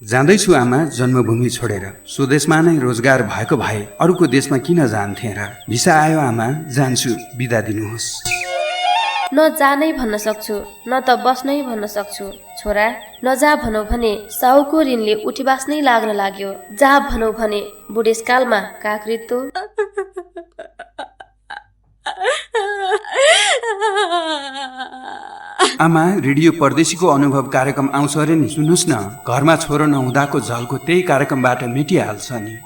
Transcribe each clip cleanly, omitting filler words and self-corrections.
जाँदैछु आमा जन्मभूमि छोडेर, स्वदेशमा नै रोजगार भएको भए अरूको देशमा किन जान्थे र। भिसा आयो आमा, जान्छु, बिदा दिनुहोस्। न जानै भन्न सक्छु, न त बस्नै भन्न सक्छु। छोरा, नजा भनौ भने साउको ऋणले उठीबास नै लाग्न लाग्यो। जा भनौ भने बुढेसकालमा काकृतो। आमा, रेडियो परदेशीको अनुभव कार्यक्रम आउँछ अरे नि, सुन्नुहोस् न। घरमा छोरो नहुँदाको झल्को त्यही कार्यक्रमबाट मेटिहाल्छ नि।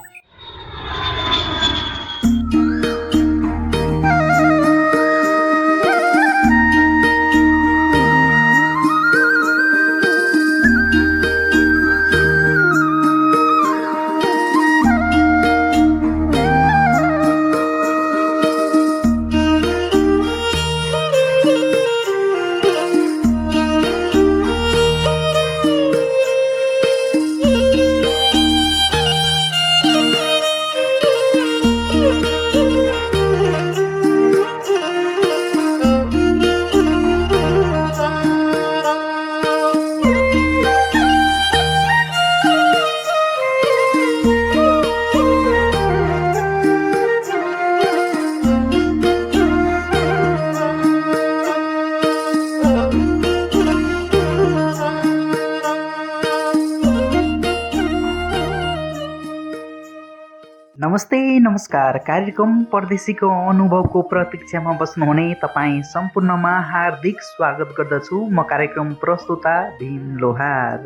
नमस्ते नमस्कार। कार्यक्रम परदेशीको अनुभवको प्रतीक्षामा बस्नुहुने तपाईँ सम्पूर्णमा हार्दिक स्वागत गर्दछु। म कार्यक्रम प्रस्तुता भीम लोहार।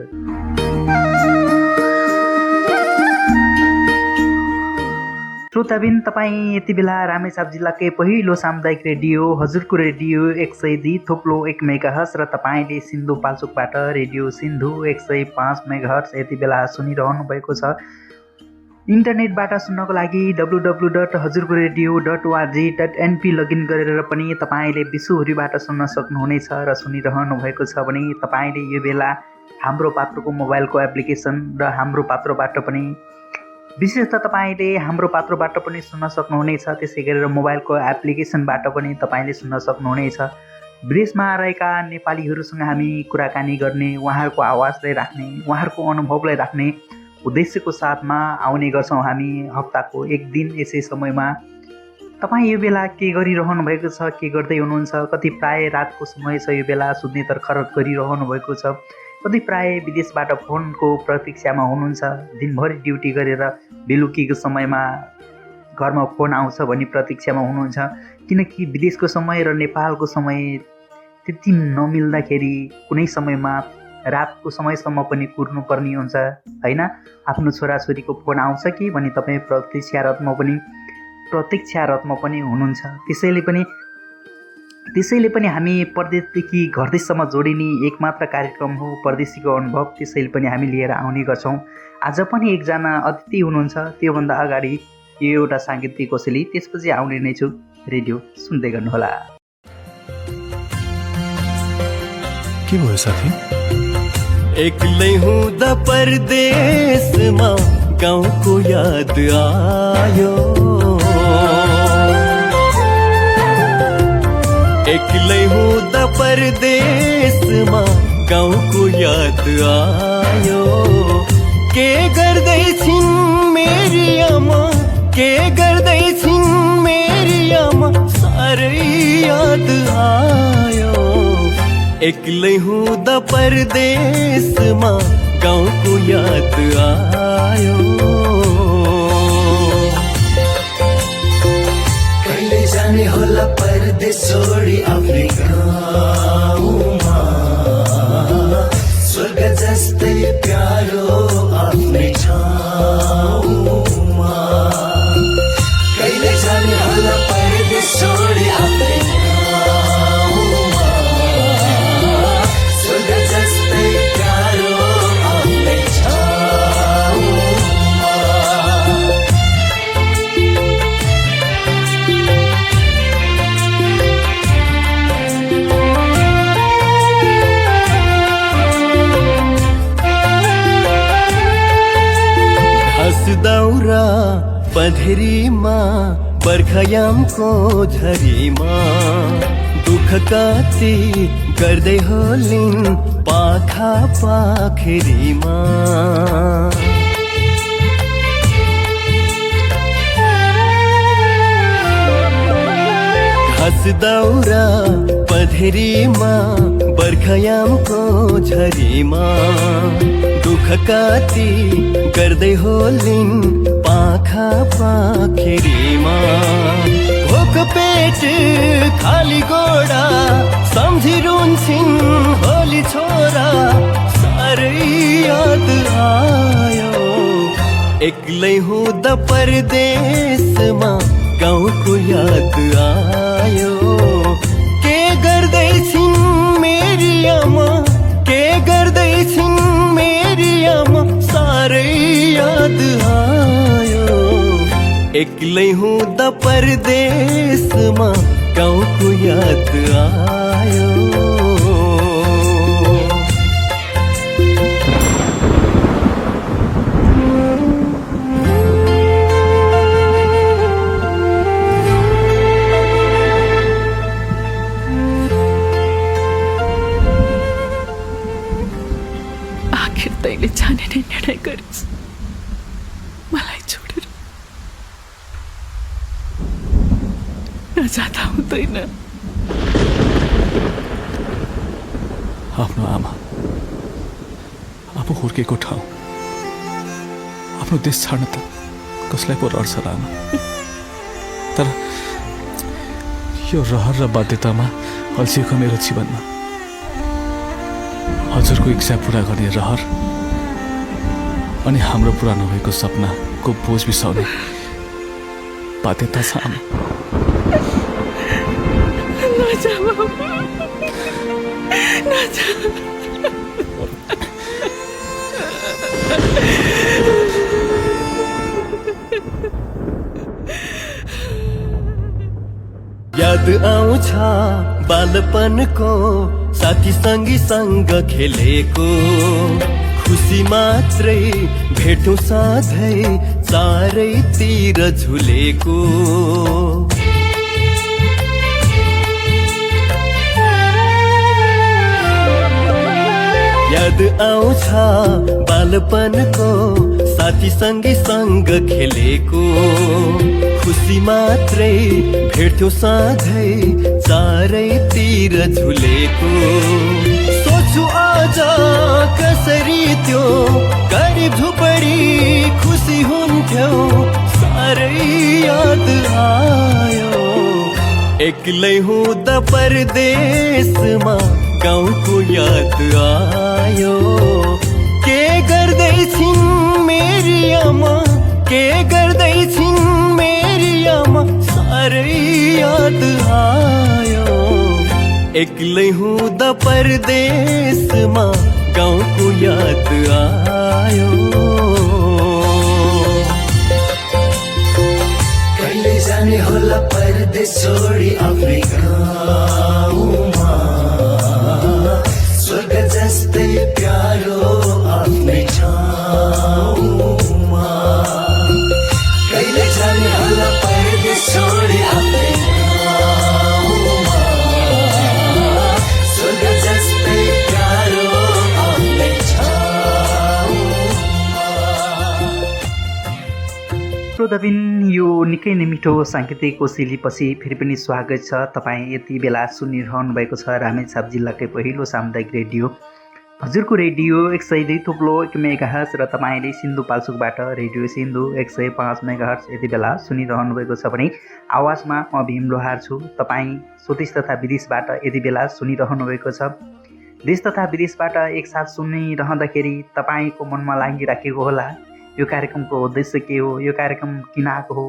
श्रोताबिन, तपाईँ यति बेला रामेछाप जिल्लाकै पहिलो सामुदायिक रेडियो हजुरको रेडियो 102.1 मेगाहर्ज र तपाईँले सिन्धुपाल्चोकबाट रेडियो सिन्धु 105 मेगाहर्ज यति बेला सुनिरहनु भएको छ। इन्टरनेटबाट सुन्नको लागि www.hazurkoradio.org.np लगइन गरेर पनि तपाईँले विश्वभरिबाट सुन्न सक्नुहुनेछ र सुनिरहनु भएको छ भने तपाईँले यो बेला हाम्रो पात्रोको मोबाइलको एप्लिकेसन र हाम्रो पात्रोबाट पनि विशेषतः तपाईँले हाम्रो पात्रोबाट पनि सुन्न सक्नुहुनेछ। त्यसै गरेर मोबाइलको एप्लिकेसनबाट पनि तपाईँले सुन्न सक्नुहुनेछ। विदेशमा रहेका नेपालीहरूसँग हामी कुराकानी गर्ने, उहाँहरूको आवाजलाई राख्ने, उहाँहरूको अनुभवलाई राख्ने उद्देश्यको साथमा आउने गर्छौँ हामी हप्ताको एक दिन यसै समयमा। तपाईँ यो बेला के गरिरहनु भएको छ, के गर्दै हुनुहुन्छ? कति प्राय रातको समय छ, यो बेला सुत्ने तर्खर गरिरहनु भएको छ। कति प्राय विदेशबाट फोनको प्रतीक्षामा हुनुहुन्छ। दिनभरि ड्युटी गरेर बेलुकीको समयमा घरमा फोन आउँछ भनी प्रतीक्षामा हुनुहुन्छ। किनकि विदेशको समय र नेपालको समय त्यति नमिल्दाखेरि कुनै समयमा रातको समयसम्म पनि कुर्नुपर्ने हुन्छ हैन। आफ्नो छोराछोरीको फोन आउँछ कि भनी तपाईँ प्रतीक्षारतमा पनि हुनुहुन्छ। त्यसैले पनि हामी परदेशदेखि घरदेशसम्म जोडिने एकमात्र कार्यक्रम हो परदेशीको अनुभव। त्यसैले पनि हामी लिएर आउने गर्छौँ। आज पनि एकजना अतिथि हुनुहुन्छ। त्योभन्दा अगाडि यो एउटा साङ्गीतिक कोसेली, त्यसपछि आउने नै छु। रेडियो सुन्दै गर्नुहोला। के भयो साथी? एक्लै हुँदा परदेशमा गाउँको याद आयो। एक्लै हुँदा परदेशमा गाउँको याद आयो। के गर्दैछिन् मेरी आमा, के गर्दैछिन् मेरी आमा, साह्रै याद आयो। एक्लै हुँदा परदेशमा गाउँको याद आयो। कहिले जाने होला परदेश छोडी आफ्नै गाउँमा, स्वर्ग जस्तै प्यारो आफ्नै ठाउँमा। कहिले जाने होला परदेश छोडी आफ्नै दाउरा पधेरीमा बर्खायामको झरीमा दुःख कति गर्दै होलिन् पाखा पाखेरीमा। दाउरा पधेरीमा बर्खायामको झरीमा दुःख काती गर्दै होलिन् पाखा पाखेरीमा भोक पेट खाली गोडा सम्झिरुन्छन् होली छोरा साह्रै याद आयो एक्लै हुँदा परदेशमा गाउँको याद आयो के गर्दैछिन् मेरी आमा के गर्दैछिन् मेरी आमा साह्रै याद आयो एक्लै हुँदा परदेशमा गाउँको याद आयो तैँले जाने नै निर्णय गरिस् मलाई छोडेर नजाँदा हुँदैन। आफ्नो आमा आफू हुर्केको ठाउँ आफ्नो देश छाड्न त कसलाई पो रहर छ र आमा। तर यो रहर र बाध्यतामा अल्झिएको मेरो जीवनमा हजुरको इच्छा पुरा गर्ने रहर अनि हाम्रो पुरा नभएको सपनाको बोझ बिसाउने बाध्यता छ आमा। नजा बाबु, नजा। याद आउँछ बालपनको साथी सँग खेलेको खुसी मात्रै भेटौँ सधैँ चारैतिर झुलेको याद आउँछ बालपनको साथी सँग खेलेको खुसी मात्रै भेट्थ्यौ सधैँ चारैतिर झुलेको सोच्छु आज कसरी त्यो गरिब झुपडी खुसी हुन्थ्यौ साह्रै याद आयो एक्लै हुँदा परदेशमा गाउँको याद आयो के गर्दैछिन् मेरी आमा के गर्दैछिन् मेरी आमा साह्रै याद आयो एक्लै हुँदा परदेशमा गाउँको याद आयो कहिले जाने होला परदेश छोडी आफ्नै गाउँमा स्वर्ग जस्तै प्यारो आफ्नै ठाउँमा कहिले जाने होला परदेश छोडी आफ्नै गाउँमा स्वर्ग जस्तै प्यारो आफ्नै ठाउँमा। श्रोताबिन यो निकै नै मिठो साङ्गीतिक कोसेलीपछि फेरि पनि स्वागत छ। तपाईँ यति बेला सुनिरहनु भएको छ रामेछाप जिल्लाकै पहिलो सामुदायिक रेडियो हजुरको रेडियो 102.1 मेगाहर्ज र तपाईँले सिन्धुपाल्चोकबाट रेडियो सिन्धु 105 मेगाहर्ज यति बेला सुनिरहनु भएको छ भने आवाजमा म भीम लोहार छु। तपाईँ स्वदेश तथा विदेशबाट यति बेला सुनिरहनु भएको छ। देश तथा विदेशबाट एकसाथ सुनिरहँदाखेरि तपाईँको मनमा लागिराखेको होला यो कार्यक्रमको उद्देश्य के हो, यो कार्यक्रम किन आएको हो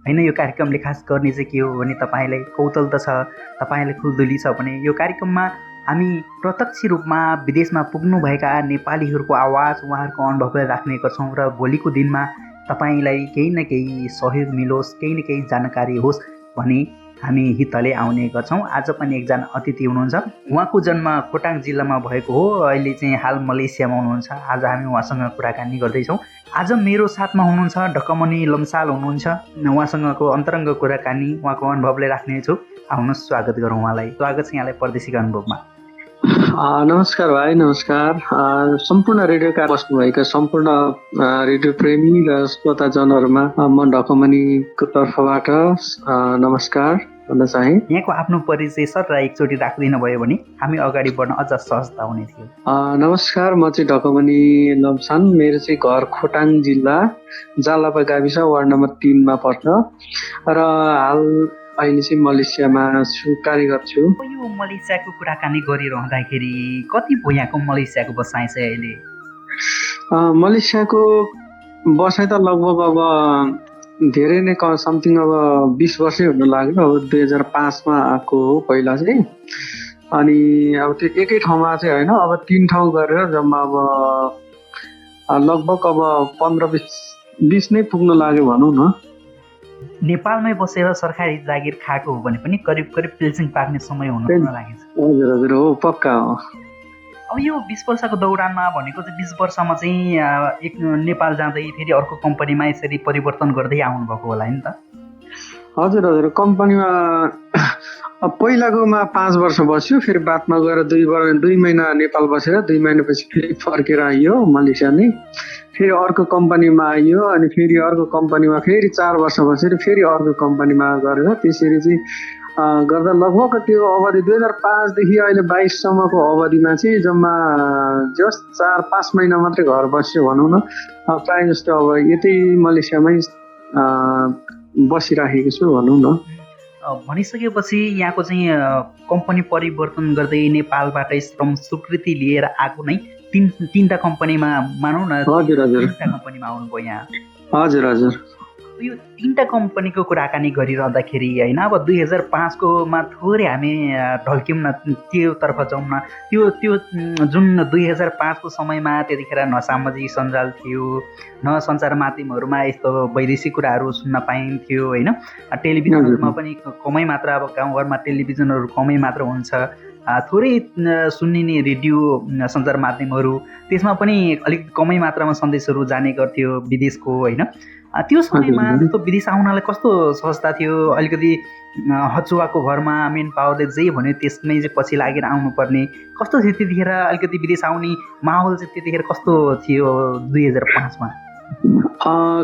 होइन, यो कार्यक्रमले खास गर्ने चाहिँ के हो भने तपाईँलाई कौतल त छ, तपाईँलाई खुल्दुली छ भने यो कार्यक्रममा हामी प्रत्यक्ष रूपमा विदेशमा पुग्नुभएका नेपालीहरूको आवाज उहाँहरूको अनुभवलाई राख्ने गर्छौँ र भोलिको दिनमा तपाईँलाई केही न केही सहयोग मिलोस्, केही न केही जानकारी होस् भने हामी हितले आउने गर्छौँ। आज पनि एकजना अतिथि हुनुहुन्छ, उहाँको जन्म खोटाङ जिल्लामा भएको हो, अहिले चाहिँ हाल मलेसियामा हुनुहुन्छ। आज हामी उहाँसँग कुराकानी गर्दैछौँ। आज मेरो साथमा हुनुहुन्छ ढकमनी लम्साल हुनुहुन्छ, उहाँसँगको अन्तरङ्ग कुराकानी उहाँको अनुभवले राख्नेछु। आउनुहोस् स्वागत गरौँ उहाँलाई। स्वागत छ यहाँलाई परदेशीको अनुभवमा। नमस्कार भाइ, नमस्कार। सम्पूर्ण रेडियोका बस्नुभएका सम्पूर्ण रेडियो प्रेमी र श्रोताजनहरूमा म ढकमनीको तर्फबाट नमस्कार भन्न चाहे। यहाँको आफ्नो परिचय सर एकचोटि राखिदिनु भयो भने हामी अगाडि बढ्न अझ सहजता हुने थियो। नमस्कार, म चाहिँ ढकमनी लम्सान। मेरो चाहिँ घर खोटाङ जिल्ला जालपा गाविस वार्ड नम्बर 3 मा पर्छ र हाल अहिले चाहिँ मलेसियामा छु, कार्यरत छु। यो मलेसियाको कुराकानी गरिरहँदाखेरि कति भयो यहाँको मलेसियाको बसाइ चाहिँ अहिले? मलेसियाको बसाइ त लगभग अब धेरै नै समथिङ अब 20 वर्षै हुन लाग्यो। अब 2005 मा आएको हो पहिला चाहिँ। अनि अब त्यो एकै ठाउँमा चाहिँ होइन, अब 3 ठाउँ गरेर जम्मा अब लगभग अब 15-20 नै पुग्न लाग्यो भनौँ न। नेपालमै बसेर सरकारी जागिर खाएको हो भने पनि करिब करिब पिल्सिङ पाक्ने समय हुन लागेछ। हजुर हजुर, हो, पक्का हो। अब यो 20 वर्षको दौरानमा भनेको चाहिँ 20 वर्षमा चाहिँ एक नेपाल जाँदै फेरि अर्को कम्पनीमा यसरी परिवर्तन गर्दै आउनुभएको होला नि त? हजुर हजुर, कम्पनीमा पहिलाकोमा 5 वर्ष बस्यो, फेरि बादमा गएर 2 महिना नेपाल बसेर 2 महिनापछि फेरि फर्केर आइयो मलेसिया नै। फेरि अर्को कम्पनीमा आइयो, अनि फेरि अर्को कम्पनीमा फेरि 4 वर्ष बसेर फेरि अर्को कम्पनीमा गरेर त्यसरी चाहिँ गर्दा लगभग त्यो अवधि 2005 देखि अहिले 22 सम्मको अवधिमा चाहिँ जम्मा जस्ट 4-5 महिना मात्रै घर बस्यो भनौँ न। प्रायः जस्तो अब यतै मलेसियामै बसिराखेको छु भनौँ न। भनिसकेपछि यहाँको चाहिँ कम्पनी परिवर्तन गर्दै नेपालबाटै श्रम स्वीकृति लिएर आएको नै तीनटा कम्पनीमा मानौँ न। हजुर हजुर, 3टा कम्पनीमा आउनुभयो यहाँ। हजुर हजुर। यो 3टा कम्पनीको कुराकानी गरिरहँदाखेरि होइन, अब 2005 को मा थोरै हामी ढल्क्यौँ न, त्योतर्फ जाउँ न। त्यो जुन 2005 को समयमा त्यतिखेर न सामाजिक सञ्जाल थियो, न सञ्चार माध्यमहरूमा यस्तो वैदेशिक कुराहरू सुन्न पाइन्थ्यो होइन। टेलिभिजनहरूमा पनि कमै मात्र, अब गाउँघरमा टेलिभिजनहरू कमै मात्र हुन्छ, थोरै सुनिने रेडियो सञ्चार माध्यमहरू, त्यसमा पनि अलिक कमै मात्रामा सन्देशहरू जाने गर्थ्यो विदेशको होइन। त्यो समयमा जस्तो विदेश आउनलाई कस्तो सहजता थियो? अलिकति हचुवाको भरमा मेन पावरले जे भन्यो त्यसमै चाहिँ पछि लागेर आउनुपर्ने कस्तो थियो त्यतिखेर? अलिकति विदेश आउने माहौल चाहिँ त्यतिखेर कस्तो थियो 2005 मा?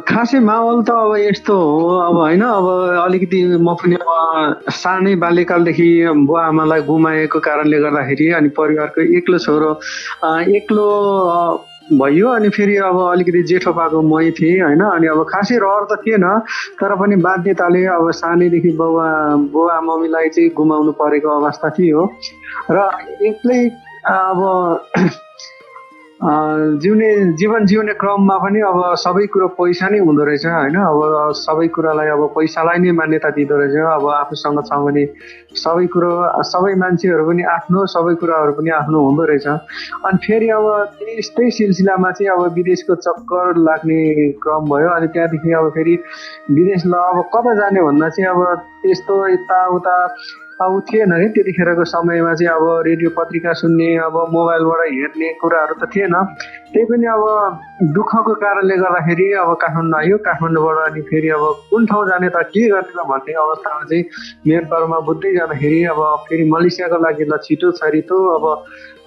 खासै माहौल त अब यस्तो हो अब होइन। अब अलिकति म पनि अब सानै बाल्यकालदेखि बुवा आमालाई गुमाएको कारणले गर्दाखेरि अनि परिवारको एक्लो छोरो एक्लो भयो। अनि फेरि अब अलिकति जेठो पाएको मै थिएँ होइन। अनि अब खासै रहर त थिएन, तर पनि बाध्यताले अब सानैदेखि बुवा मम्मीलाई चाहिँ गुमाउनु परेको अवस्था थियो र एक्लै अब जीवन जिउने क्रममा पनि अब सबै कुरो पैसा नै हुँदो रहेछ होइन। अब सबै कुरालाई अब पैसालाई नै मान्यता दिँदो रहेछ। अब आफूसँग छ भने सबै कुरो, सबै मान्छेहरू पनि आफ्नो, सबै कुराहरू पनि आफ्नो हुँदो रहेछ। अनि फेरि अब त्यस्तै सिलसिलामा चाहिँ अब विदेशको चक्कर लाग्ने क्रम भयो। अनि त्यहाँदेखि अब फेरि विदेश अब कता जाने भन्दा चाहिँ अब त्यस्तो यताउता अब थिएन अरे त्यतिखेरको समयमा चाहिँ। अब रेडियो पत्रिका सुन्ने, अब मोबाइलबाट हेर्ने कुराहरू त थिएन। त्यही पनि अब दुःखको कारणले गर्दाखेरि अब काठमाडौँ आयो। काठमाडौँबाट अनि फेरि अब कुन ठाउँ जाने त, के गर्ने त भन्ने अवस्थामा चाहिँ मेन पावरमा बुझ्दै जाँदाखेरि अब फेरि मलेसियाको लागि ल छिटो छरितो अब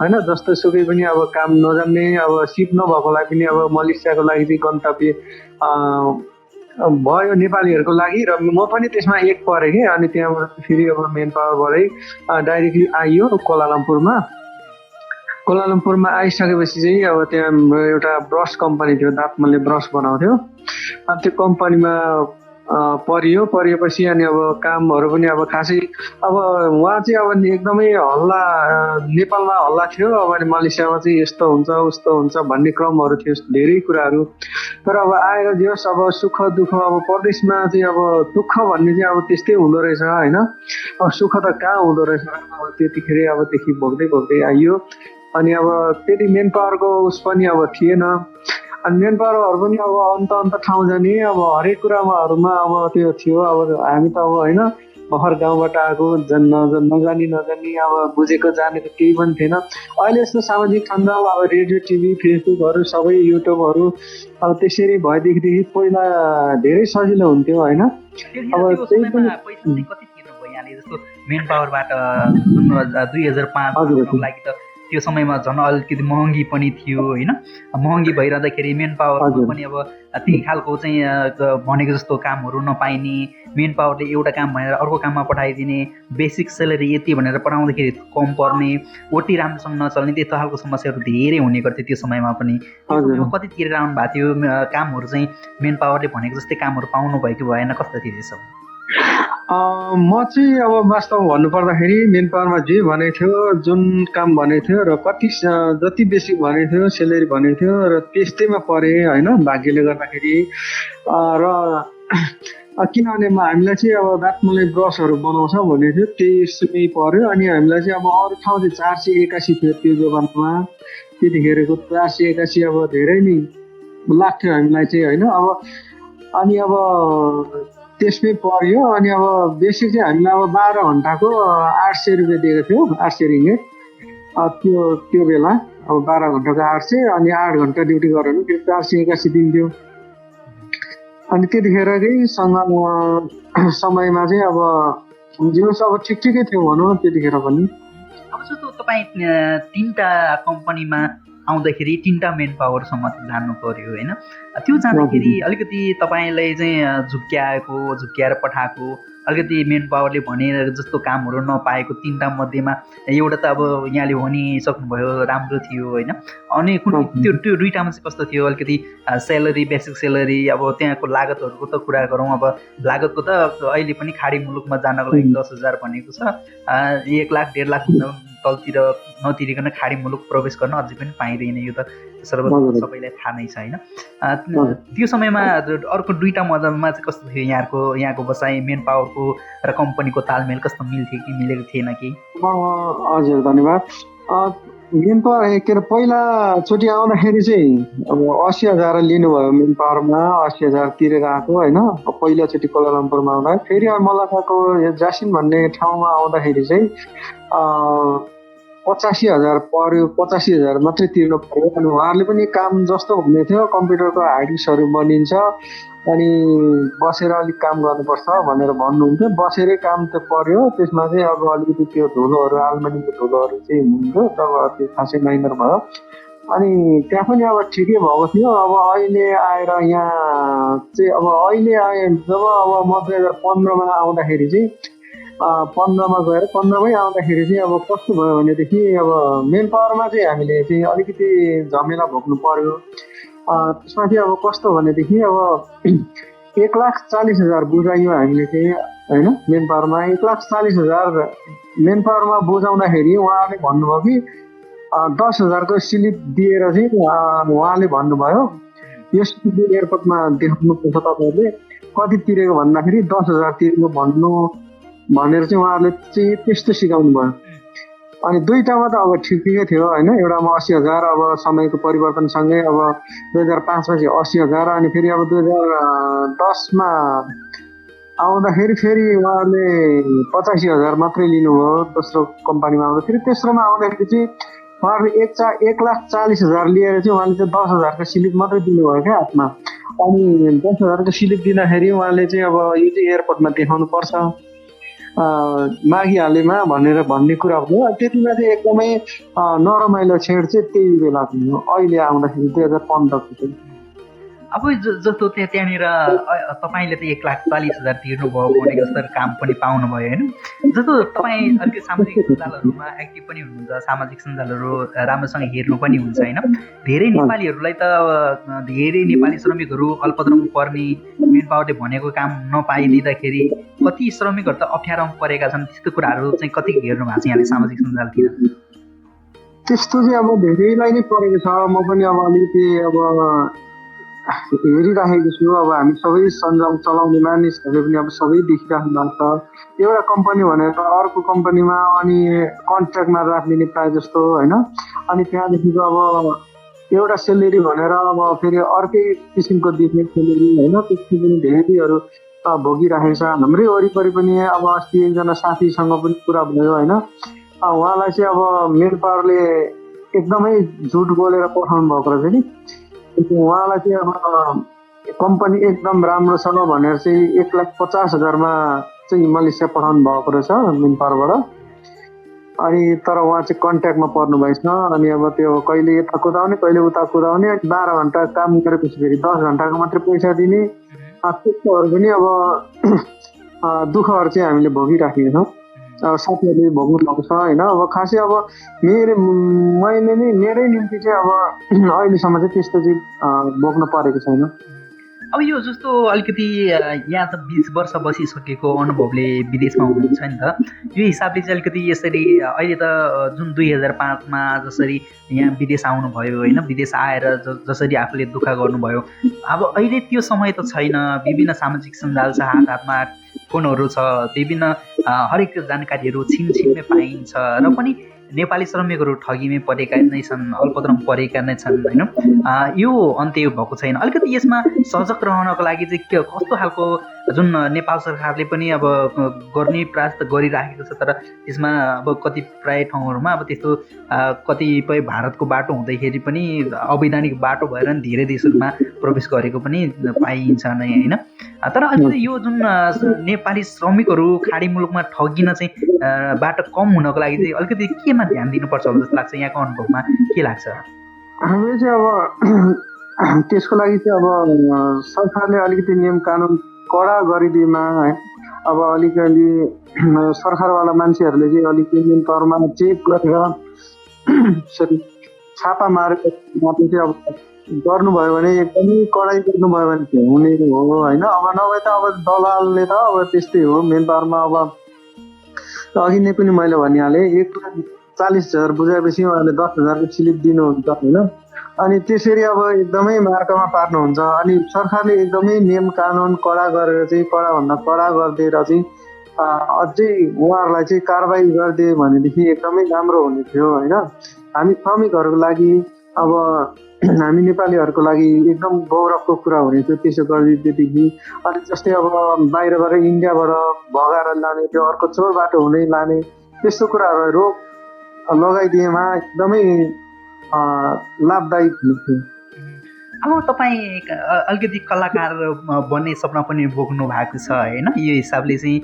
होइन, जस्तो सुकै पनि अब काम नजान्ने, अब सिप नभएकोलाई पनि अब मलेसियाको लागि चाहिँ गन्तव्य भयो नेपालीहरूको लागि। र म पनि त्यसमा एक परेँ कि। अनि त्यहाँबाट फेरि अब मेन पावरबाटै डाइरेक्टली आइयो कोलालम्पुरमा। कोलालम्पुरमा आइसकेपछि चाहिँ अब त्यहाँ एउटा ब्रस कम्पनी थियो, दाँत मोल्ने ब्रस बनाउँथ्यो। अनि त्यो कम्पनीमा परिएपछि अनि अब कामहरू पनि अब खासै अब उहाँ चाहिँ अब एकदमै हल्ला, नेपालमा हल्ला थियो। अब अनि मलेसियामा चाहिँ यस्तो हुन्छ उस्तो हुन्छ भन्ने क्रमहरू थियो, धेरै कुराहरू। तर अब आएर जे होस्, अब सुख दुःख, अब परदेशमा चाहिँ अब दुःख भन्ने चाहिँ अब त्यस्तै हुँदो रहेछ होइन। अब सुख त कहाँ हुँदो रहेछ, अब त्यतिखेर अबदेखि भोग्दै आइयो। अनि अब त्यति मेन पावरको उस पनि अब थिएन। अनि मेन पावरहरू पनि अब अन्त ठाउँ जाने, अब हरेक कुरामाहरूमा अब त्यो थियो। अब हामी त अब होइन भर्खर गाउँबाट आएको, नजानी अब बुझेको जानेको केही पनि थिएन। अहिले यस्तो सामाजिक सञ्जाल, अब रेडियो, टिभी, फेसबुकहरू, सबै युट्युबहरू अब त्यसरी भएदेखि पहिला धेरै सजिलो हुन्थ्यो होइन। अब त्यही पनि जस्तो मेन पावरबाट जुन 2005 लागि त त्यो समयमा झन् अलिकति महँगी पनि थियो होइन। महँगी भइरहँदाखेरि मेन पावरमा पनि अब त्यही खालको चाहिँ भनेको जस्तो कामहरू नपाइने, मेन पावरले एउटा काम भनेर अर्को काममा पठाइदिने, बेसिक सेलेरी यति भनेर पठाउँदाखेरि कम पर्ने, ओटी राम्रोसँग नचल्ने, त्यस्तो खालको समस्याहरू धेरै हुने गर्थ्यो त्यो समयमा पनि। कति तिरेर आउनु भएको थियो कामहरू चाहिँ मेन पावरले भनेको जस्तै कामहरू पाउनु भयो कि भएन, कस्तो थियो त्यसो? म चाहिँ अब वास्तव भन्नुपर्दाखेरि मेन पावरमा जे भनेको थियो, जुन काम भनेको थियो र कति जति बेसी भनेको थियो, सेलेरी भनेको थियो र त्यस्तैमा परे होइन भाग्यले गर्दाखेरि। र किनभने हामीलाई चाहिँ अब दाँतमलाई ब्रसहरू बनाउँछ भनेको थियो, त्यसमै पर्यो। अनि हामीलाई चाहिँ अब अरू ठाउँ चाहिँ 481 थियो त्यो जमानामा, त्यतिखेरको 481 अब धेरै नै लाग्थ्यो हामीलाई चाहिँ होइन। अब अनि अब त्यसमै पर्यो। अनि अब बेसिक चाहिँ हामीलाई अब 12 घन्टाको 800 रुपियाँ दिएको थियो, 800 रिङ्गेट त्यो बेला। अब 12 घन्टाको 800 अनि 8 घन्टा ड्युटी गरेर पनि 481 दिन्थ्यो। अनि त्यतिखेरकै समयमा चाहिँ अब जिउस अब ठिकै थियो भनौँ त्यतिखेर पनि। अब जस्तो तपाईँ 3टा कम्पनीमा आउँदाखेरि 3टा मेन पावरसम्म जानु पर्यो होइन। त्यो जाँदाखेरि अलिकति तपाईँलाई चाहिँ झुक्क्याएर पठाएको, अलिकति मेन पावरले भनेर जस्तो कामहरू नपाएको 3टा मध्येमा एउटा त अब यहाँले भनिसक्नुभयो राम्रो थियो होइन। अनि कुनै त्यो 2टामा चाहिँ कस्तो थियो? अलिकति सेलरी, बेसिक सेलरी, अब त्यहाँको लागतहरूको त कुरा गरौँ। अब लागतको त अहिले पनि खाडी मुलुकमा जानको लागि 10,000 भनेको छ, 1 लाख 1.5 लाख तलतिर नतिरिकन खाडी मुलुक प्रवेश गर्न अझै पनि पाइँदैन। यो त सबैलाई थाहा नै छ होइन। त्यो समयमा अर्को 2टा मध्येमा चाहिँ कस्तो थियो यहाँको बसाइ, मेन पावरको र कम्पनीको तालमेल कस्तो मिल्थ्यो कि मिलेको थिएन कि? हजुर धन्यवाद। मेन पावर के अरे पहिलाचोटि आउँदाखेरि चाहिँ अब 80,000 लिनुभयो मेन पावरमा, 80,000 तिरेर आएको होइन। पहिलाचोटि कोलालम्पुरमा आउँदा फेरि मलकाको जासिन भन्ने ठाउँमा आउँदाखेरि चाहिँ 85,000 पर्यो, 85,000 मात्रै तिर्नु पर्यो। अनि उहाँहरूले पनि काम जस्तो भन्ने थियो, कम्प्युटरको हार्ड डिस्कहरू बनिन्छ अनि बसेर अलिक काम गर्नुपर्छ भनेर भन्नुहुन्थ्यो। बसेरै काम त पर्यो, त्यसमा चाहिँ अब अलिकति त्यो धुलोहरू, आलमारीको धुलोहरू चाहिँ हुन्थ्यो, तब त्यो खासै माइनर भयो। अनि त्यहाँ पनि अब ठिकै भएको थियो। अब अहिले आएर यहाँ चाहिँ अब अहिले आएँ जब अब म 2015मा आउँदाखेरि चाहिँ 15मा गएर 15मै आउँदाखेरि चाहिँ अब कस्तो भयो भनेदेखि अब मेन पावरमा चाहिँ हामीले चाहिँ अलिकति झमेला भोग्नु पर्यो। त्यसमा चाहिँ अब कस्तो भनेदेखि अब 1,40,000 बुझाइयो हामीले चाहिँ होइन। मेन पावरमा 1,40,000 मेन पावरमा बुझाउँदाखेरि उहाँले भन्नुभयो कि 10,000को स्लिप दिएर चाहिँ उहाँले भन्नुभयो यो स्लिप एयरपोर्टमा देखाउनुपर्छ, तपाईँहरूले कति तिरेको भन्दाखेरि 10,000 तिरेको भन्नु भनेर चाहिँ उहाँहरूले चाहिँ त्यस्तो सिकाउनु भयो। अनि 2टामा त अब ठिकै थियो होइन। एउटामा 80,000, अब समयको परिवर्तनसँगै अब 2005मा चाहिँ 80,000, अनि फेरि अब 2010मा आउँदाखेरि फेरि उहाँहरूले 85,000 मात्रै लिनुभयो दोस्रो कम्पनीमा आउँदाखेरि। तेस्रोमा आउँदाखेरि चाहिँ उहाँहरूले 1,40,000 लिएर चाहिँ उहाँले चाहिँ 10,000को स्लिप मात्रै दिनुभयो क्या हातमा। अनि 10,000को स्लिप दिँदाखेरि उहाँले चाहिँ अब यो चाहिँ एयरपोर्टमा देखाउनु पर्छ मागिहालेमा भनेर भन्ने कुरा भयो। त्यतिमा चाहिँ एकदमै नरमाइलो छेड चाहिँ त्यही बेला थियो, अहिले आउँदाखेरि 2015को चाहिँ। अब जस्तो त्यहाँनिर तपाईँले त 1,40,000 तिर्नुभयो भनेको जस्तो काम पनि पाउनुभयो होइन। जस्तो तपाईँ अलिकति सामाजिक सञ्जालहरूमा एक्टिभ पनि हुनुहुन्छ, सामाजिक सञ्जालहरू राम्रोसँग हेर्नु पनि हुन्छ होइन। धेरै नेपालीहरूलाई त धेरै नेपाली श्रमिकहरू अल्पत्रमा पर्ने, मेन पावरले भनेको काम नपाइदिँदाखेरि कति श्रमिकहरू त अप्ठ्यारोमा परेका छन्। त्यस्तो कुराहरू चाहिँ कति हेर्नु भएको छ यहाँले सामाजिक सञ्जालतिर? त्यस्तो चाहिँ अब धेरैलाई नै परेको छ। म पनि अब अलिकति अब हेरिराखेको छु। अब हामी सबै सञ्जाल चलाउने मानिसहरूले पनि अब सबै देखिराख्नु भएको छ। एउटा कम्पनी भनेर अर्को कम्पनीमा अनि कन्ट्र्याक्टमा राखिदिने प्रायः जस्तो होइन। अनि त्यहाँदेखिको अब एउटा सेलेरी भनेर अब फेरि अर्कै किसिमको दिने सेलेरी होइन, त्यस्तो पनि धेरैहरू भोगिराखेको छ। हाम्रै वरिपरि पनि अब अस्ति एकजना साथीसँग पनि कुरा भयो होइन। उहाँलाई चाहिँ अब मेन पावरले एकदमै झुट बोलेर पठाउनु भएको रहेछ कि। उहाँलाई चाहिँ अब कम्पनी एकदम राम्रो छ भनेर चाहिँ 1,50,000मा चाहिँ मलेसिया पठाउनु भएको रहेछ मेन पावरबाट। अनि तर उहाँ चाहिँ कन्ट्याक्टमा पर्नु भएछ अनि अब त्यो कहिले यता कुदाउने कहिले उता कुदाउने 12 घन्टा काम गरेपछि फेरि 10 घन्टाको मात्रै पैसा दिने त्यस्तोहरू पनि अब दुःखहरू चाहिँ हामीले भोगिराखेका छौँ अब साथीहरूले भोग्नु भएको छ होइन अब खासै अब मैले नै मेरै निम्ति चाहिँ अब अहिलेसम्म चाहिँ त्यस्तो चाहिँ भोग्न परेको छैन। अब यो जस्तो अलिकति यहाँ त 20 वर्ष बसिसकेको अनुभवले विदेशमा हुनुहुन्छ नि त यो हिसाबले चाहिँ अलिकति यसरी अहिले त जुन 2005मा जसरी यहाँ विदेश आउनुभयो होइन विदेश आएर जसरी आफूले दुःख गर्नुभयो अब अहिले त्यो समय त छैन विभिन्न सामाजिक सञ्जाल छ हातमा फोनहरू छ विभिन्न हरेक जानकारीहरू छिनछिनमै पाइन्छ र पनि नेपाली श्रमिकहरू ठगीमै परेका नै छन् अल्पत्रम परेका नै छन् होइन यो अन्त्य भएको छैन अलिकति यसमा सजग रहनको लागि चाहिँ कस्तो खालको जुन नेपाल सरकारले पनि अब गर्ने प्रयास त गरिराखेको छ तर त्यसमा अब कतिपय ठाउँहरूमा अब त्यस्तो कतिपय भारतको बाटो हुँदाखेरि पनि अवैधानिक बाटो भएर धेरै देशहरूमा प्रवेश गरेको पनि पाइन्छ नै होइन तर अलिकति यो जुन नेपाली श्रमिकहरू खाडी मुलुकमा ठगिन चाहिँ बाटो कम हुनको लागि चाहिँ अलिकति केमा ध्यान दिनुपर्छ होला जस्तो लाग्छ यहाँको अनुभवमा के लाग्छ? हामीले चाहिँ अब त्यसको लागि चाहिँ अब सरकारले अलिकति नियम कानुन कडा गरिदिएमा है अब अलिकति सरकारवाला मान्छेहरूले चाहिँ अलिकति नियम तौरमा चेक गरेर छापा मारेर मात्रै चाहिँ अब गर्नुभयो भने एकदमै कडाइ गर्नुभयो भने चाहिँ हुने हो होइन अब नभए त अब दलालले त अब त्यस्तै हो मेन पावरमा अब अघि नै पनि मैले भनिहालेँ 1,40,000 बुझाएपछि उहाँले 10,000को स्लिप दिनुहुन्छ होइन अनि त्यसरी अब एकदमै मार्कामा पार्नुहुन्छ अनि सरकारले एकदमै नियम कानुन कडा गरेर चाहिँ कडाभन्दा कडा गरिदिएर चाहिँ अझै उहाँहरूलाई चाहिँ कारबाही गरिदियो भनेदेखि एकदमै राम्रो हुने थियो होइन हामी श्रमिकहरूको लागि अब हामी नेपालीहरूको लागि एकदम गौरवको कुरा हुने थियो त्यसो गरिदिएदेखि अनि जस्तै अब बाहिरबाट इन्डियाबाट भगाएर लाने त्यो अर्को चोर बाटो हुँदै लाने त्यस्तो कुराहरू रोक लगाइदिएमा एकदमै लाभदायक हुन्थ्यो। अब तपाईँ अलिकति कलाकार बन्ने सपना पनि बोक्नु भएको छ होइन यो हिसाबले चाहिँ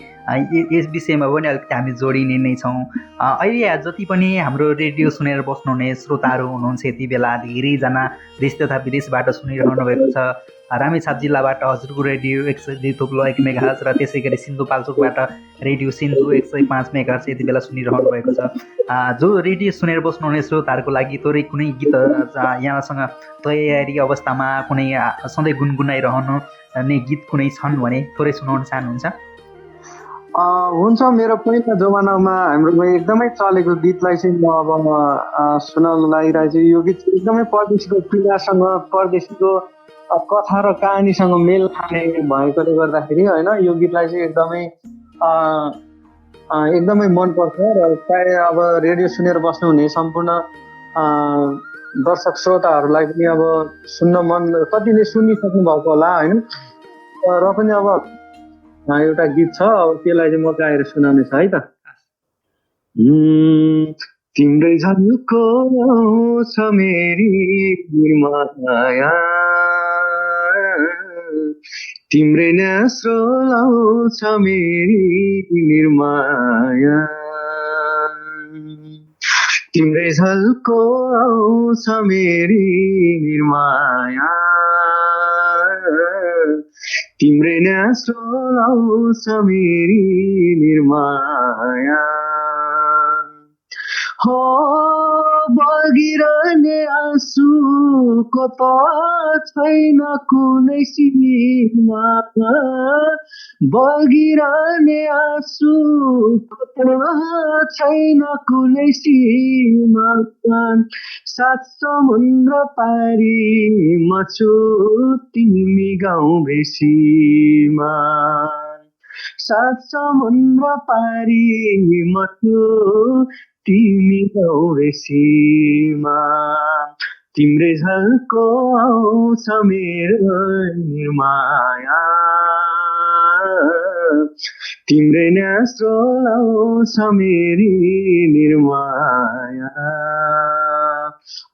यस विषयमा पनि अलिकति हामी जोडिने नै छौँ अहिले जति पनि हाम्रो रेडियो सुनेर बस्नुहुने श्रोताहरू हुनुहुन्छ यति बेला धेरैजना देश तथा विदेशबाट सुनिरहनु भएको छ रामेछाप जिल्लाबाट हजुरको रेडियो 102.1 मेगाहर्ज र त्यसै गरी सिन्धुपाल्चोकबाट रेडियो सिन्धु 105 मेगाहर्ज यति बेला सुनिरहनु भएको छ जो रेडियो सुनेर बस्नुहुने श्रोताहरूको लागि थोरै कुनै गीत यहाँसँग तयारी अवस्थामा कुनै सधैँ गुनगुनाइरहनु ने गीत कुनै छन् भने थोरै सुनाउन चाहनुहुन्छ? हुन्छ मेरो पहिला जमानामा हाम्रोमा एकदमै चलेको गीतलाई चाहिँ म अब सुनाउन लागिरहेको छु यो गीत एकदमै परदेशीको पिलासँग परदेशीको कथा र कहानीसँग मेल खाने भएकोले गर्दाखेरि होइन यो गीतलाई चाहिँ एकदमै मनपर्छ र प्रायः अब रेडियो सुनेर बस्नुहुने सम्पूर्ण दर्शक श्रोताहरूलाई पनि अब सुन्न मन कतिले सुनिसक्नु भएको होला होइन र पनि अब एउटा गीत छ अब त्यसलाई चाहिँ म गाएर सुनाउने छ है त। तिम्रै झल्को छ मेरी निर्माया तिम्रै नास्रो लाउँछ मेरी निर्माया तिम्रै झल्को आउँछ मेरी निर्माया तिम्रै नास्रो लाउँछ मेरी निर्माया हो बगिरहने आँसुको त छैन कुनै सीमा बगिरहने आँसुको त छैन कुनै सीमा सात समुद्र पारी म छु तिमी गाउँ भेषीमा सात समुद्र पारी म छु तिमी गाउँ भेषीमा तिम्रै झल्को आउँछ मेरो निर्माया तिम्रै नास्रो लाउँछ मेरी निर्माया।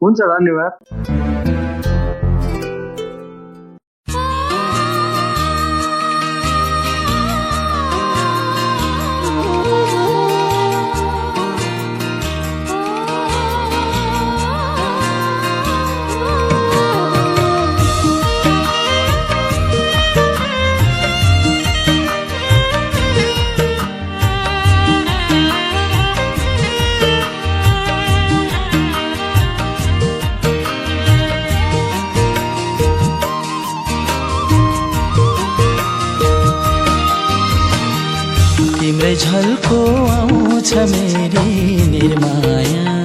हुन्छ धन्यवाद। तिम्रै झल्को आउँछ मेरी निर्माया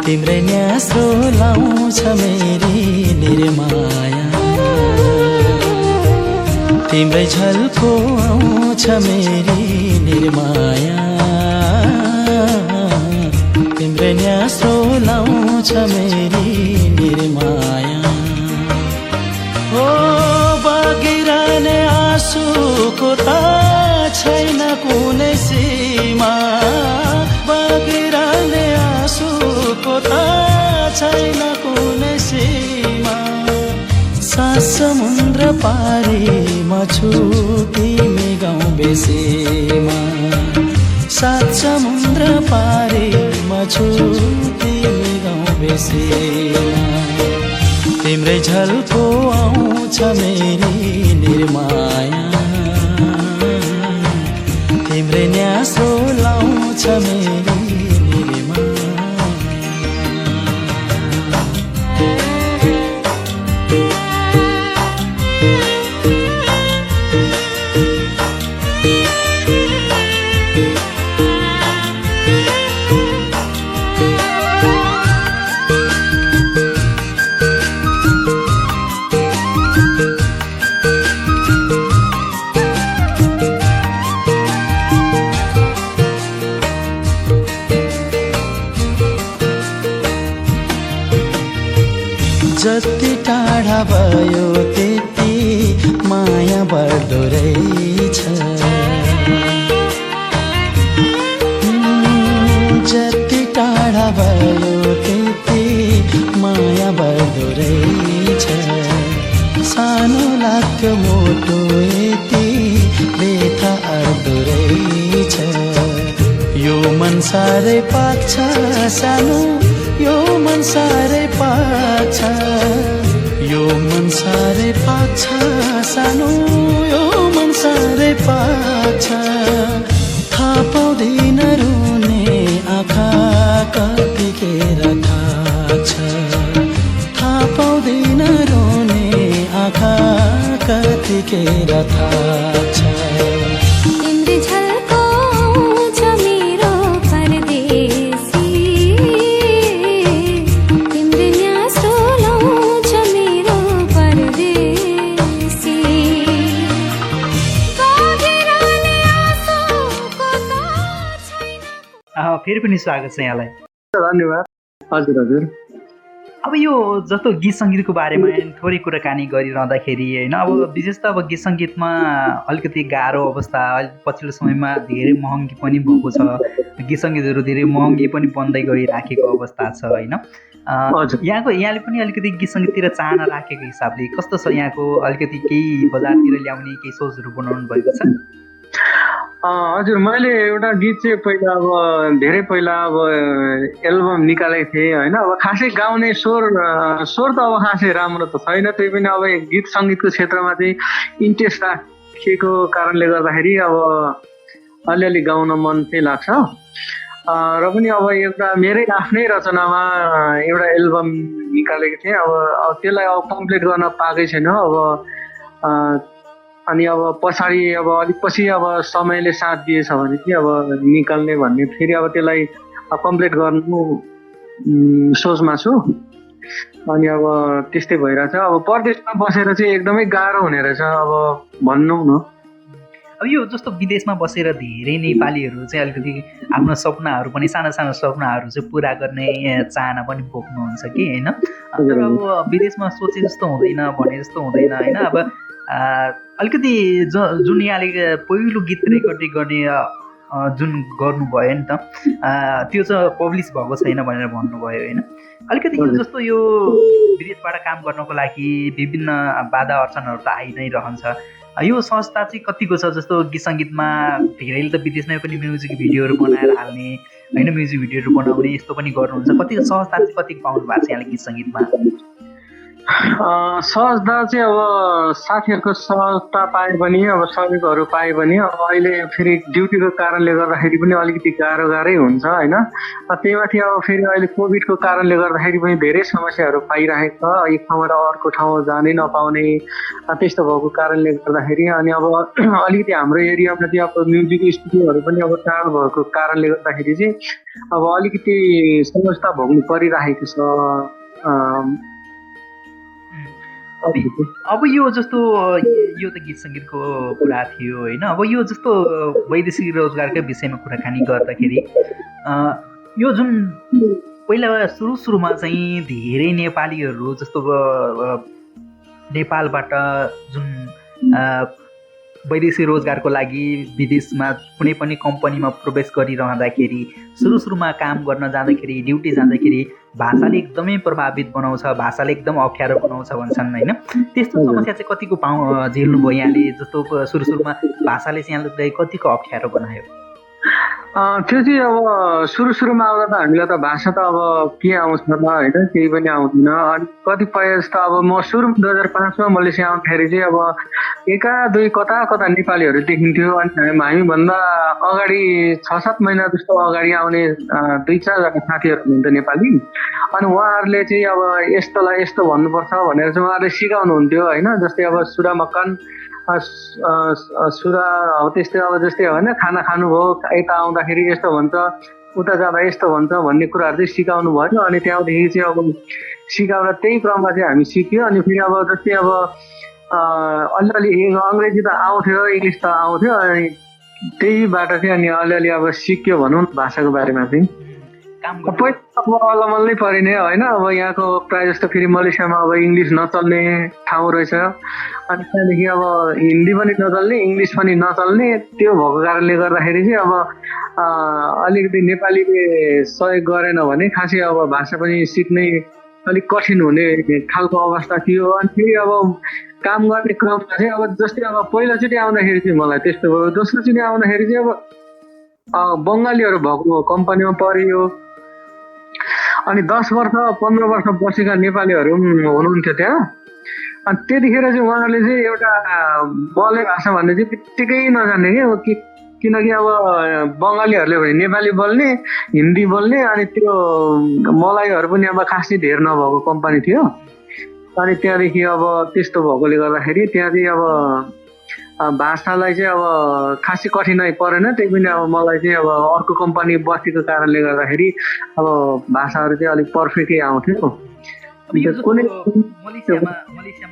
तिम्रै न्यास्रो लाउँछ मेरी निर्माया तिम्रै झल्को आउँछ मेरी निर्माया तिम्रै न्यास्रो लाउँछ मेरी निर्माया ओ बगिरहने आँसुको त छैन कुनै सीमा बगिरहने आँसुको त छैन कुनै सीमा सात समुद्र पारीमा छु तिमी गाउँ बेसीमा सात समुद्र पारीमा छु तिमी गाउँ बेसीमा तिम्रै झल्को आउँछ मेरी निर्माया तिम्रै न्यासो लाउँछ मेरी जति टाढा भयो त्यति माया बढ्दो रहेछ जति टाढा भयो त्यति माया बढ्दो रहेछ सानो लाग्थ्यो मोटो यति व्यथा अड्दो रहेछ यो मन साह्रै पाक्छ सानो यो मन साह्रै पाक्छ यो मन साह्रै पाक्छ सानो यो मन साह्रै पाक्छ थाहा पाउँदैन रुने आँखा कतिखेर थाक्छ थाहा पाउँदैन रुने आँखा कतिखेर थाक्छ फेरि पनि स्वागत छ यहाँलाई। धन्यवाद। हजुर हजुर। अब यो जस्तो गीत सङ्गीतको बारेमा थोरै कुराकानी गरिरहँदाखेरि होइन अब विशेष त अब गीत सङ्गीतमा अलिकति गाह्रो अवस्था पछिल्लो समयमा धेरै महँगी पनि भएको छ गीत सङ्गीतहरू धेरै महँगी पनि बन्दै गइराखेको अवस्था छ होइन यहाँले पनि अलिकति गीत सङ्गीततिर चाहना राखेको हिसाबले कस्तो छ यहाँको अलिकति केही बजारतिर ल्याउने केही सोचहरू बनाउनु भएको छ? हजुर मैले एउटा गीत चाहिँ पहिला अब धेरै पहिला अब एल्बम निकालेको थिएँ होइन अब खासै गाउने स्वर त अब खासै राम्रो त छैन त्यही पनि अब गीत सङ्गीतको क्षेत्रमा चाहिँ इन्ट्रेस्ट राखेको कारणले गर्दाखेरि अब अलिअलि गाउन मन चाहिँ लाग्छ र पनि अब एउटा मेरै आफ्नै रचनामा एउटा एल्बम निकालेको थिएँ अब त्यसलाई अब कम्प्लिट गर्न पाएकै छैन अब अनि अब पछाडि अब अलिक पछि अब समयले साथ दिएछ भने चाहिँ अब निकाल्ने भन्ने फेरि अब त्यसलाई कम्प्लिट गर्नु सोचमा छु अनि अब त्यस्तै भइरहेछ अब परदेशमा बसेर चाहिँ एकदमै गाह्रो हुने रहेछ अब भन्नु न अब यो जस्तो विदेशमा बसेर धेरै नेपालीहरू चाहिँ अलिकति आफ्नो सपनाहरू पनि साना साना सपनाहरू चाहिँ पुरा गर्ने चाहना पनि बोक्नुहुन्छ कि होइन तर अब विदेशमा सोचे जस्तो हुँदैन भने जस्तो हुँदैन होइन अब अलिकति जुन यहाँले पहिलो गीत रेकर्डिङ गर्ने जुन गर्नुभयो नि त त्यो चाहिँ पब्लिस भएको छैन भनेर भन्नुभयो होइन अलिकति यो जस्तो यो विदेशबाट काम गर्नको लागि विभिन्न बाधा अर्चनहरू त आइ नै रहन्छ यो संस्था चाहिँ कतिको छ जस्तो गीत सङ्गीतमा धेरैले त विदेशमै पनि म्युजिक भिडियोहरू बनाएर हाल्ने होइन म्युजिक भिडियोहरू बनाउने यस्तो पनि गर्नुहुन्छ कतिको संस्था चाहिँ कतिको पाउनु भएको छ यहाँले गीत सङ्गीतमा? सहजता चाहिँ अब साथीहरूको सहजता पाए पनि अब सहयोगहरू पाए पनि अब अहिले फेरि ड्युटीको कारणले गर्दाखेरि पनि अलिकति गाह्रै हुन्छ होइन। त्यही माथि अब फेरि अहिले कोभिडको कारणले गर्दाखेरि पनि धेरै समस्याहरू पाइरहेको छ, एक ठाउँबाट अर्को ठाउँ जानै नपाउने त्यस्तो भएको कारणले गर्दाखेरि। अनि अब अलिकति हाम्रो एरियामा चाहिँ अब म्युजिक स्टुडियोहरू पनि अब टाढो भएको कारणले गर्दाखेरि चाहिँ अब अलिकति समस्या भोग्नु परिरहेको छ। अब यो जस्तो यो त गीत सङ्गीतको कुरा थियो होइन। अब यो जस्तो वैदेशिक रोजगारकै विषयमा कुराकानी गर्दाखेरि यो जुन पहिला सुरुमा चाहिँ धेरै नेपालीहरू जस्तो नेपालबाट जुन वैदेशिक रोजगारको लागि विदेशमा कुनै पनि कम्पनीमा प्रवेश गरिरहँदाखेरि सुरुमा काम गर्न जाँदाखेरि ड्युटी जाँदाखेरि भाषाले एकदमै प्रभावित बनाउँछ, भाषाले एकदम अप्ठ्यारो बनाउँछ भन्छन् होइन। त्यस्तो समस्या चाहिँ कतिको झेल्नुभयो यहाँले? जस्तो सुरुमा भाषाले चाहिँ यहाँलाई कतिको अप्ठ्यारो बनायो? त्यो चाहिँ अब सुरुमा आउँदा त हामीलाई त भाषा त अब के आउँछ त होइन, केही पनि आउँदैन। अनि कतिपय जस्तो अब म सुरु 2005मा मलेसिया आउँदाखेरि चाहिँ अब एका दुई कता नेपालीहरू देखिन्थ्यो। अनि हामीभन्दा अगाडि 6-7 महिना जस्तो अगाडि आउने 2-4जना साथीहरू हुनुहुन्थ्यो नेपाली। अनि उहाँहरूले चाहिँ अब यस्तोलाई यस्तो भन्नुपर्छ भनेर चाहिँ उहाँहरूले सिकाउनुहुन्थ्यो होइन। जस्तै अब सुरा मक्कान सुरा हो त्यस्तै अब जस्तै होइन, खाना खानुभयो यता आउँदाखेरि यस्तो भन्छ, उता जाँदा यस्तो भन्छ भन्ने कुराहरू चाहिँ सिकाउनु भयो। अनि त्यहाँदेखि चाहिँ अब सिकाउन त्यही क्रममा चाहिँ हामी सिक्यो। अनि फेरि अब जस्तै अब अलिअलि अङ्ग्रेजी त आउँथ्यो, इङ्ग्लिस त आउँथ्यो। अनि त्यहीबाट चाहिँ अनि अलिअलि अब सिक्यो भनौँ भाषाको बारेमा चाहिँ। अब अलमल्लै परिने होइन। अब यहाँको प्रायः जस्तो फेरि मलेसियामा अब इङ्ग्लिस नचल्ने ठाउँ रहेछ। अनि त्यहाँदेखि अब हिन्दी पनि नचल्ने, इङ्ग्लिस पनि नचल्ने, त्यो भएको कारणले गर्दाखेरि चाहिँ अब अलिकति नेपालीले सहयोग गरेन भने खासै अब भाषा पनि सिक्नै अलिक कठिन हुने खालको अवस्था थियो। अनि फेरि अब काम गर्ने क्रममा चाहिँ अब जस्तै अब पहिलोचोटि आउँदाखेरि चाहिँ मलाई त्यस्तो भयो। दोस्रोचोटि आउँदाखेरि चाहिँ अब बङ्गालीहरू भएको कम्पनीमा परियो। अनि 10 वर्ष 15 वर्ष बसेका नेपालीहरू हुनुहुन्थ्यो त्यहाँ। अनि त्यतिखेर चाहिँ उहाँहरूले चाहिँ एउटा मलाई भाषा भन्ने चाहिँ बित्तिकै नजान्ने कि, किनकि अब बङ्गालीहरूले भने नेपाली बोल्ने, हिन्दी बोल्ने, अनि त्यो मलाईहरू पनि अब खासै धेर नभएको कम्पनी थियो। अनि त्यहाँदेखि अब त्यस्तो भएकोले गर्दाखेरि त्यहाँ चाहिँ अब भाषालाई चाहिँ अब खासै कठिनाइ परेन। त्यही पनि अब मलाई चाहिँ अब अर्को कम्पनी बसेको कारणले गर्दाखेरि अब भाषाहरू चाहिँ अलिक पर्फेक्टली आउँथ्यो। मलेसियामा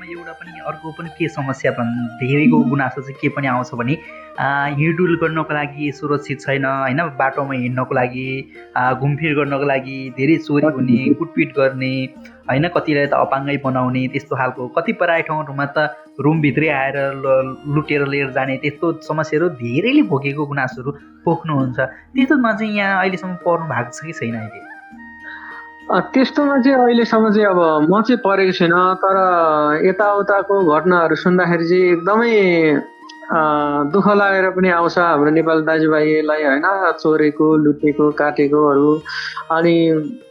एउटा पनि अर्को पनि के समस्या धेरैको गुनासो चाहिँ के पनि आउँछ भने हिँडडुल गर्नको लागि सुरक्षित छैन होइन। बाटोमा हिँड्नको लागि घुमफिर गर्नको लागि धेरै चोरी हुने, कुटपिट गर्ने होइन, कतिलाई त अपाङ्गै बनाउने त्यस्तो खालको, कति प्राय ठाउँहरूमा त रुमभित्रै आएर लुटेर लिएर जाने त्यस्तो समस्याहरू धेरैले भोगेको गुनासोहरू पोख्नुहुन्छ। त्यस्तोमा चाहिँ यहाँ अहिलेसम्म पर्नु भएको छ कि छैन? अहिले त्यस्तोमा चाहिँ अहिलेसम्म चाहिँ अब म चाहिँ परेको छैन। तर यताउताको घटनाहरू सुन्दाखेरि चाहिँ एकदमै दुःख लागेर पनि आउँछ हाम्रो नेपाली दाजुभाइलाई होइन। चोरेको, लुटेको, काटेकोहरू, अनि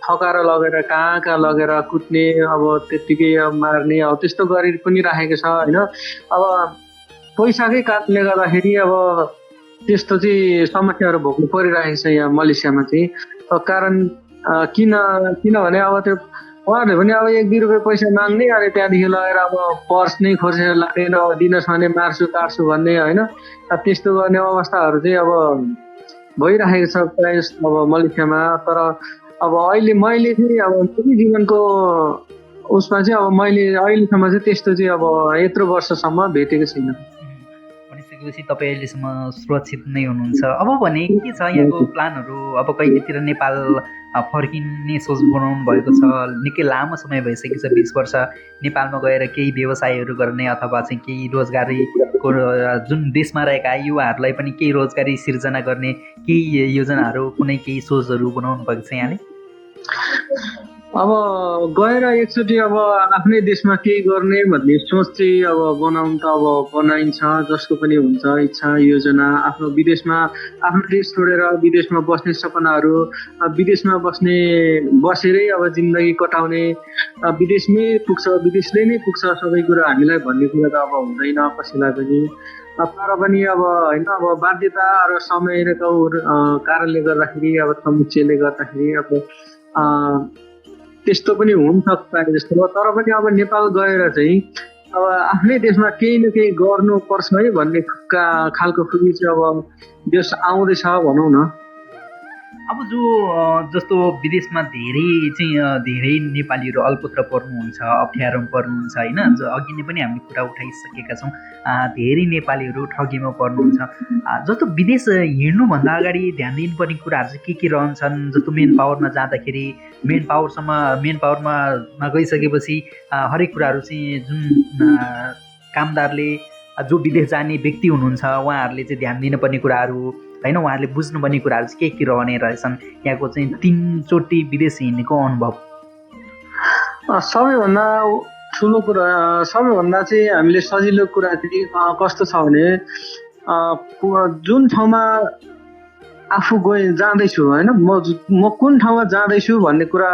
ठकाएर लगेर कहाँ लगेर कुट्ने, अब त्यत्तिकै मार्ने, अब त्यस्तो गरी पनि राखेको छ होइन। अब पैसाकै कारणले गर्दाखेरि अब त्यस्तो चाहिँ समस्याहरू भोग्नु परिरहेको छ यहाँ मलेसियामा चाहिँ। कारण किनभने अब त्यो उहाँहरूले पनि अब 1-2 रुपियाँ पैसा माग्ने, अनि त्यहाँदेखि लगेर अब पर्स नै खोजेर लागेर दिनुहोस् भने मार्छु काट्छु भन्ने होइन। त्यस्तो गर्ने अवस्थाहरू चाहिँ अब भइरहेको छ प्रायः अब मलेसियामा। तर अब अहिले मैले चाहिँ अब मेरो जीवनको उसमा चाहिँ अब मैले अहिलेसम्म चाहिँ त्यस्तो चाहिँ अब यत्रो वर्षसम्म भेटेको छैन। भनिसकेपछि तपाईँ अहिलेसम्म सुरक्षित नै हुनुहुन्छ। अब भने के छ यहाँको प्लानहरू? अब कहिलेतिर नेपाल फर्किने सोच बनाउनु भएको छ? निकै लामो समय भइसकेको छ, 20 वर्ष नेपालमा गएर केही व्यवसायहरू गर्ने अथवा चाहिँ केही रोजगारीको जुन देशमा रहेका युवाहरूलाई पनि केही रोजगारी सिर्जना गर्ने केही योजनाहरू, कुनै केही सोचहरू बनाउनु भएको छ यहाँले? अब गएर एकचोटि अब आफ्नै देशमा केही गर्ने भन्ने सोच चाहिँ अब बनाउनु त अब बनाइन्छ, जसको पनि हुन्छ इच्छा योजना आफ्नो विदेशमा आफ्नो देश छोडेर विदेशमा बस्ने सपनाहरू, विदेशमा बसेरै अब जिन्दगी कटाउने, विदेशमै पुग्छ विदेशले नै पुग्छ सबै कुरा हामीलाई भन्ने कुरा त अब हुँदैन कसैलाई पनि। तर पनि अब होइन अब बाध्यता र समयको कारणले गर्दाखेरि अब समुच्चयले गर्दाखेरि अब त्यस्तो पनि हुन्छ प्रायः जस्तो। तर पनि अब नेपाल गएर चाहिँ अब आफ्नै देशमा केही न केही गर्नुपर्छ है भन्ने खालको खुबी चाहिँ अब देश आउँदैछ भनौँ न। अब जस्तो विदेशमा धेरै नेपालीहरू अल्पत्र पर्नुहुन्छ, अप्ठ्यारोमा पर्नुहुन्छ होइन। अघि नै पनि हामीले कुरा उठाइसकेका छौँ, धेरै नेपालीहरू ठगीमा पर्नुहुन्छ। जस्तो विदेश हिँड्नुभन्दा अगाडि ध्यान दिनुपर्ने कुराहरू चाहिँ के रहन्छन्? जस्तो मेन पावरमा जाँदाखेरि मेन पावरमा गइसकेपछि हरेक कुराहरू चाहिँ जुन कामदारले जो विदेश जाने व्यक्ति हुनुहुन्छ उहाँहरूले चाहिँ ध्यान दिनुपर्ने कुराहरू होइन, उहाँहरूले बुझ्नुपर्ने कुराहरू चाहिँ के रहने रहेछन्? यहाँको चाहिँ 3 चोटि विदेश हिँड्नेको अनुभव। सबैभन्दा ठुलो कुरा, सबैभन्दा चाहिँ हामीले सजिलो कुरा चाहिँ कस्तो छ भने जुन ठाउँमा आफू जाँदैछु होइन, म कुन ठाउँमा जाँदैछु भन्ने कुरा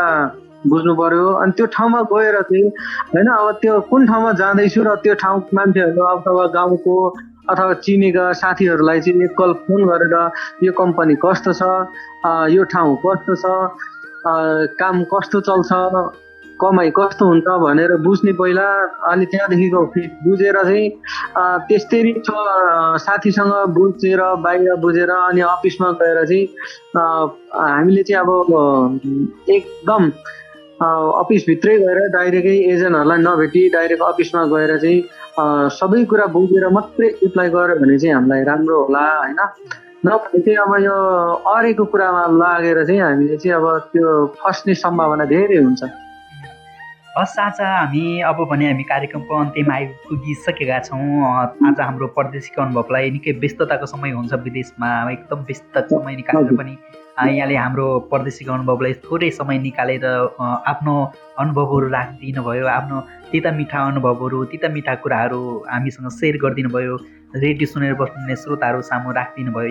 बुझ्नु पर्यो। अनि त्यो ठाउँमा गएर चाहिँ होइन अब त्यो कुन ठाउँमा जाँदैछु र त्यो ठाउँ मान्छेहरू अथवा गाउँको अथवा चिनेका साथीहरूलाई चाहिँ एकल फोन गरेर यो कम्पनी कस्तो छ, यो ठाउँ कस्तो छ, काम कस्तो चल्छ, कमाइ कस्तो हुन्छ भनेर बुझ्ने पहिला। अनि त्यहाँदेखिको बुझेर चाहिँ त्यस्तै साथीसँग बुझेर बाहिर बुझेर अनि अफिसमा गएर चाहिँ हामीले चाहिँ अब एकदम अफिसभित्रै गएर डाइरेक्टै एजेन्टहरूलाई नभेटी डाइरेक्ट अफिसमा गएर चाहिँ सबै कुरा बुझेर मात्रै एप्लाई गर्यो भने चाहिँ हामीलाई राम्रो होला होइन। नभए चाहिँ अब यो अरेको कुरामा लागेर चाहिँ हामीले चाहिँ अब त्यो फस्ने सम्भावना धेरै हुन्छ। हस्, आज हामी कार्यक्रमको अन्त्यमा आइपुगिसकेका छौँ। आज हाम्रो परदेशीको अनुभवलाई निकै व्यस्तताको समय हुन्छ विदेशमा, एकदम व्यस्त समय निकालेर पनि यहाँले हाम्रो परदेशीको अनुभवलाई थोरै समय निकालेर आफ्नो अनुभवहरू राखिदिनु भयो, आफ्नो तिता मिठा अनुभवहरू, तिता मिठा कुराहरू हामीसँग सेयर गरिदिनु भयो, रेडियो सुनेर बस्नुहुने श्रोताहरू सामु राखिदिनु भयो।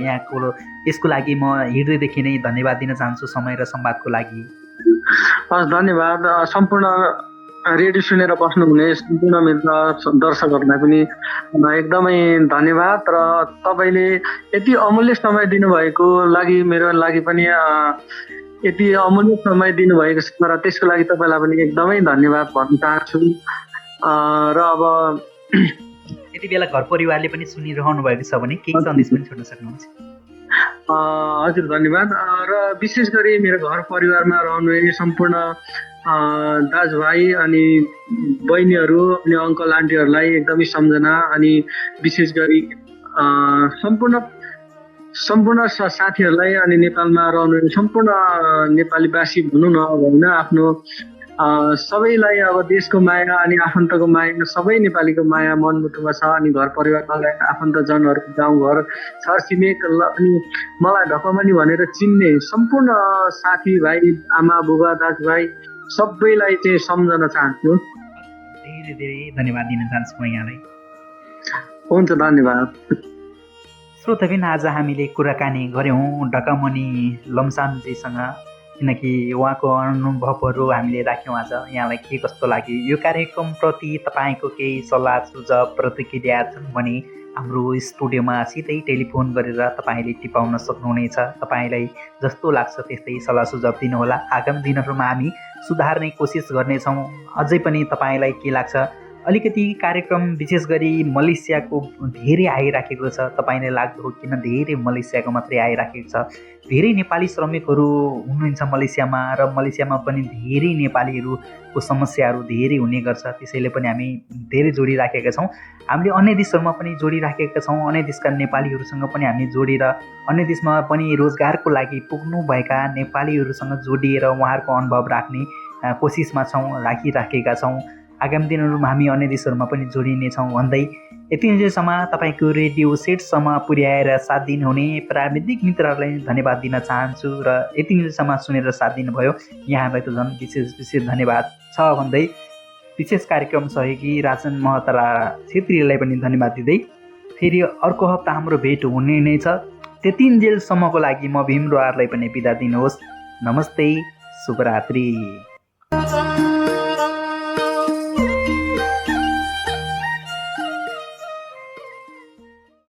यसको लागि म हृदयदेखि नै धन्यवाद दिन चाहन्छु समय र संवादको लागि। हस्, धन्यवाद। सम्पूर्ण रेडियो सुनेर बस्नुहुने सम्पूर्ण मित्र दर्शकहरूलाई पनि एकदमै धन्यवाद। र तपाईँले यति अमूल्य समय दिनुभएको लागि मेरो लागि पनि यति अमूल्य समय दिनुभएको छ र त्यसको लागि तपाईँलाई पनि एकदमै धन्यवाद भन्न चाहन्छु। र अब यति बेला घर परिवारले पनि सुनिरहनु भएको छ भने केही सन्देश पनि छोड्न सक्नुहुन्छ? हजुर, धन्यवाद। र विशेष गरी मेरो घर परिवारमा रहनुहुने सम्पूर्ण दाजुभाइ अनि बहिनीहरू अनि अङ्कल आन्टीहरूलाई एकदमै सम्झना, अनि विशेष गरी सम्पूर्ण साथीहरूलाई अनि नेपालमा रहनुहुने सम्पूर्ण नेपालीवासी भनौँ न अब होइन, आफ्नो सबैलाई अब देशको माया अनि आफन्तको माया, सबै नेपालीको माया मनमुटुमा छ। अनि घर परिवार लगायत आफन्तजनहरू, गाउँघर छरछिमेक अनि मलाई ढकमनी भनेर चिन्ने सम्पूर्ण साथीभाइ, आमा बुबा दाजुभाइ सबैलाई चाहिँ सम्झन चाहन्छु। धेरै धेरै धन्यवाद दिन चाहन्छु म यहाँलाई। हुन्छ, धन्यवाद। श्रोताबिन, आज हामीले कुराकानी गऱ्यौँ ढकमनी लम्सामजीसँग, किनकि उहाँको अनुभवहरू हामीले राख्यौँ। आज यहाँलाई के कस्तो लाग्यो, यो कार्यक्रमप्रति तपाईँको केही सल्लाह सुझाव प्रतिक्रिया छन् भने हाम्रो स्टुडियोमा सिधै टेलिफोन गरेर तपाईँले टिपाउन सक्नुहुनेछ। तपाईँलाई जस्तो लाग्छ त्यस्तै सल्लाह सुझाव दिनुहोला। आगामी दिनहरूमा हामी सुधार्ने कोसिस गर्नेछौँ। अझै पनि तपाईँलाई के लाग्छ, अलिकति कार्यक्रम विशेष गरी मलेसियाको धेरै आइराखेको छ, तपाईँलाई लाग्दो हो किन धेरै मलेसियाको मात्रै आइराखेको छ? धेरै नेपाली श्रमिकहरू हुनुहुन्छ मलेसियामा, र मलेसियामा पनि धेरै नेपालीहरूको समस्याहरू धेरै हुने गर्छ। त्यसैले पनि हामी धेरै जोडिराखेका छौँ। हामीले अन्य देशहरूमा पनि जोडिराखेका छौँ, अन्य देशका नेपालीहरूसँग पनि हामी जोडेर अन्य देशमा पनि रोजगारको लागि पुग्नुभएका नेपालीहरूसँग जोडिएर उहाँहरूको अनुभव राख्ने कोसिसमा छौँ, राखिराखेका छौँ। आगामी दिनहरूमा हामी अन्य देशहरूमा पनि जोडिनेछौँ भन्दै यतिन्जेलसम्म तपाईँको रेडियो सेटसम्म पुर्याएर साथ दिनुहुने प्राविधिक मित्रहरूलाई धन्यवाद दिन चाहन्छु र यतिन्जेलसम्म सुनेर साथ दिनुभयो यहाँलाई त झन् विशेष धन्यवाद छ भन्दै विशेष कार्यक्रम सहयोगी राजन महतरा छेत्रीलाई पनि धन्यवाद दिँदै फेरि अर्को हप्ता हाम्रो भेट हुने नै छ। त्यतिन्जेलसम्मको लागि म भीम रोहारलाई पनि बिदा दिनुहोस्। नमस्ते, शुभरात्रि।